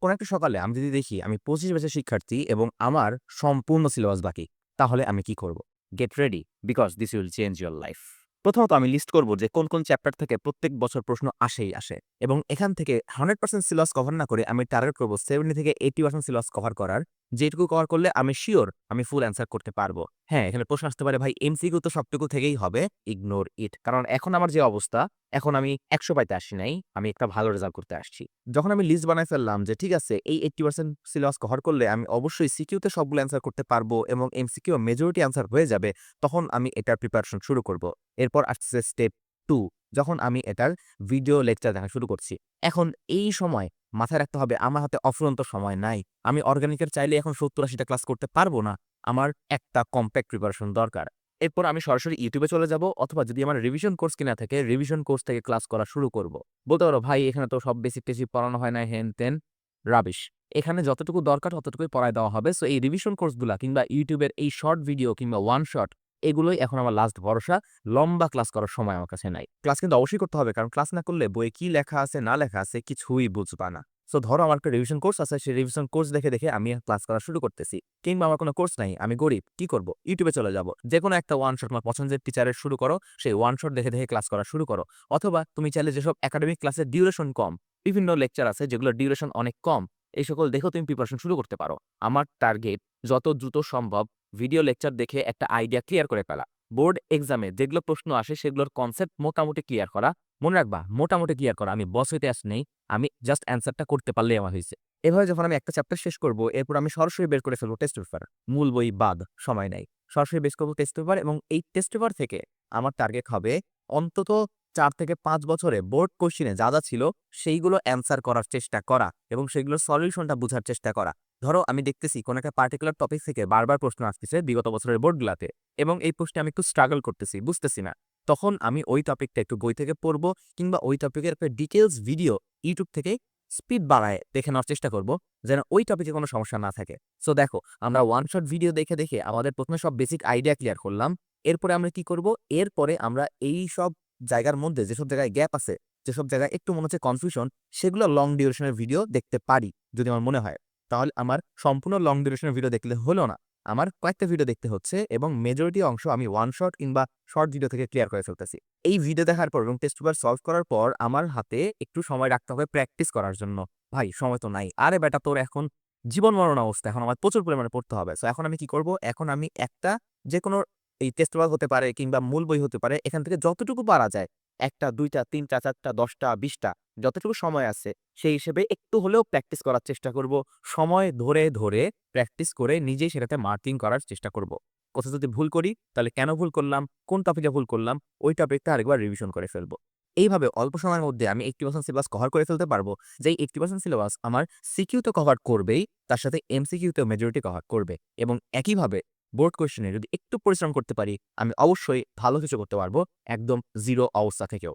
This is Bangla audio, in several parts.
কোনো একটা সকালে আমি যদি দেখি আমি ২৫ ব্যাচের শিক্ষার্থী এবং আমার সম্পূর্ণ সিলেবাস বাকি, তাহলে আমি কি করব? Get ready because this will change your life. প্রথমত আমি লিস্ট করব যে কোন চ্যাপ্টার থেকে প্রত্যেক বছর প্রশ্ন আসেই আসে এবং এখান থেকে 100% সিলেবাস কভার না করে আমি টার্গেট করব 70 থেকে 80% সিলেবাস কভার করার। যেটুকু কভার করলে আমি সিওর আমি ফুল অ্যান্সার করতে পারব। হ্যাঁ, এখানে প্রশ্ন আসতে পারে ভাই এমসিকিউ তো সবটুকু থেকেই হবে। Ignore it. কারণ এখন আমার যে অবস্থা, এখন আমি ১০০ পাইতে আসি নাই। আমি একটা ভালো রেজাল্ট করতে আসছি। যখন আমি লিস্ট বানায় ফেললাম যে ঠিক আছে এই 80% সিলেবাস কভার করলে আমি অবশ্যই সিকিউতে সবগুলো অ্যান্সার করতে পারবো এবং এমসিকিউ মেজরিটি অ্যান্সার হয়ে যাবে, তখন আমি এটার প্রিপারেশন শুরু করব। এরপর আসছে স্টেপ 2, যখন আমি এটার ভিডিও লেকচার দেখা শুরু করছি। এখন এই সময় মাথায় রাখতে হবে আমার হাতে অফুরন্ত সময় নাই। আমি অর্গানিকের চাইলে এখন ৭০-৮০ টা ক্লাস করতে পারবো না। আমার একটা কম্প্যাক্ট প্রিপারেশন দরকার। এরপর আমি সরাসরি ইউটিউবে চলে যাব অথবা যদি আমার রিভিশন কোর্স কিনা থাকে, রিভিশন কোর্স থেকে ক্লাস করা শুরু করব। বলতে পারো, "ভাই এখানে তো সব বেসিক-টেসিক পড়ানো হয় না, হেন-তেন।" রাবিশ। এখানে যতটুকু দরকার ততটুকুই পড়ায় দেওয়া হবে। সো এই রিভিশন কোর্সগুলা কিংবা ইউটিউবের এই শর্ট ভিডিও কিংবা ওয়ান শট, এগুলোই এখন আমার লাস্ট ভরসা। লম্বা ক্লাস করার সময় আমার কাছে নাই। ক্লাস কিন্তু অবশ্যই করতে হবে কারণ ক্লাস না করলে বইয়ে কি লেখা আছে না লেখা আছে কিছুই বুঝবা না। সো ধরো আমার একটা রিভিশন কোর্স আছে, সেই রিভিশন কোর্স দেখে আমি ক্লাস করা শুরু করতেছি। কিংবা আমার কোনো কোর্স নাই, আমি গরিব। কি করব? ইউটিউবে চলে যাব। যেকোনো একটা ওয়ান শট তোমার পছন্দের টিচারের শুরু করো। সেই ওয়ান শট দেখে ক্লাস করা শুরু করো। অথবা তুমি চাইলে যেসব একাডেমিক ক্লাসের ডিউরেশন কম, বিভিন্ন লেকচার আছে যেগুলোর ডিউরেশন অনেক কম, এই সকল দেখেও তুমি প্রিপারেশন শুরু করতে পারো। আমার টার্গেট যত দ্রুত সম্ভব ভিডিও লেকচার দেখে একটা আইডিয়া ক্লিয়ার করে ফেলা। বোর্ড এক্সামে যেগুলো প্রশ্ন আসে সেগুলোর কনসেপ্ট মোটামুটি ক্লিয়ার করা। মনে রাখবা মোটামুটি ক্লিয়ার করা। আমি বস হইতে আসি নাই। আমি জাস্ট অ্যান্সারটা করতে পারলেই আমার হইছে। এভাবে যখন আমি একটা চ্যাপ্টার শেষ করব, এরপর আমি সরাসরি বের করে ফেলব টেস্ট পেপার। মূল বই বাদ, সময় নাই। সরাসরি বের করব টেস্ট পেপার এবং এই টেস্ট পেপার থেকে আমার টার্গেট হবে অন্তত ৪ থেকে ৫ বছরে বোর্ড কোয়েশ্চেনে যা ছিল সেইগুলো অ্যান্সার করার চেষ্টা করা এবং সেগুলোর সলিউশনটা বুঝার চেষ্টা করা। ধরো আমি দেখতেছি কোন একটা পার্টিকুলার টপিক থেকে বারবার প্রশ্ন আসতেছে বিগত বছরের বোর্ডগুলাতে এবং এই প্রশ্নে আমি একটু স্ট্রাগল করতেছি, বুঝতেছি না। তখন আমি ওই টপিকটা একটু বই থেকে পড়বো কিংবা ওই টপিকের একটা ডিটেইলস ভিডিও ইউটিউব থেকে স্পিড বাড়ায় দেখে নেওয়ার চেষ্টা করব, যেন ওই টপিকে কোনো সমস্যা না থাকে। সো দেখো, আমরা ওয়ান শট ভিডিও দেখে আমাদের ১ম এ সব বেসিক আইডিয়া ক্লিয়ার করলাম। এরপরে আমরা কি করব? এরপরে আমরা এইসব জায়গার মধ্যে যেসব জায়গায় গ্যাপ আছে, যেসব জায়গায় একটু মনে হচ্ছে কনফিউশন, সেগুলো লং ডিউরেশন এর ভিডিও দেখতে পারি যদি আমার মনে হয়। তাহলে আমার সম্পূর্ণ লং ডিউরেশন এর ভিডিও দেখলে হলো না। আমার কয়েকটা ভিডিও দেখতে হচ্ছে এবং মেজরিটি অংশ আমি ওয়ান শট কিংবা শর্ট ভিডিও থেকে ক্লিয়ার করে ফেলতেছি। এই ভিডিও দেখার পর এবং টেস্ট পেপার সলভ করার পর আমার হাতে একটু সময় রাখতে হবে প্র্যাকটিস করার জন্য। ভাই সময় তো নাই। আরে বেটা তোর এখন জীবন মরণ অবস্থা। এখন আমার প্রচুর পরিমাণে পড়তে হবে। সো এখন আমি কি করব? এখন আমি একটা যেকোনো এই টেস্ট পেপার হতে পারে কিংবা মূল বই হতে পারে। এখান থেকে যতটুকু পারা যায় ১ টা, ২ টা, ৩ টা, ৪ টা, ১০ টা, ২০ টা যতটুকু সময় আছে সেই হিসেবে একটু হলেও প্র্যাকটিস করার চেষ্টা করব। সময় ধরে প্র্যাকটিস করে নিজেই সেটাতে মার্কিং করার চেষ্টা করব। কোথাও যদি ভুল করি তাহলে কেন ভুল করলাম, কোন টপিকে ভুল করলাম ওই টপিকটা আরেকবার রিভিশন করে ফেলব। এইভাবে অল্প সময়ের মধ্যে আমি 80% সিলেবাস কভার করে ফেলতে পারব। যেই 80% সিলেবাস আমার সিকিউ তো কভার করবেই, তার সাথে এমসিকিউ তেও মেজরিটি কভার করবে এবং একইভাবে বোর্ড কোয়েশ্চেন এ যদি একটু পরিশ্রম করতে পারি, আমি অবশ্যই ভালো কিছু করতে পারব একদম জিরো অবস্থা থেকেও।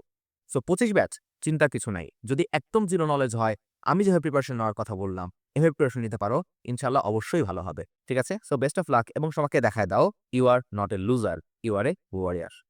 সো ২৫ ব্যাচ চিন্তার কিছু নাই। যদি একদম জিরো নলেজ হয়, আমি যেভাবে প্রিপারেশন নেওয়ার কথা বললাম, এভাবে প্রিপারেশন নিতে পারো, ইনশাআল্লাহ অবশ্যই ভালো হবে। ঠিক আছে? সো বেস্ট অফ লাক এবং সবাইকে দেখায় দাও, you are not a loser, you are a warrior.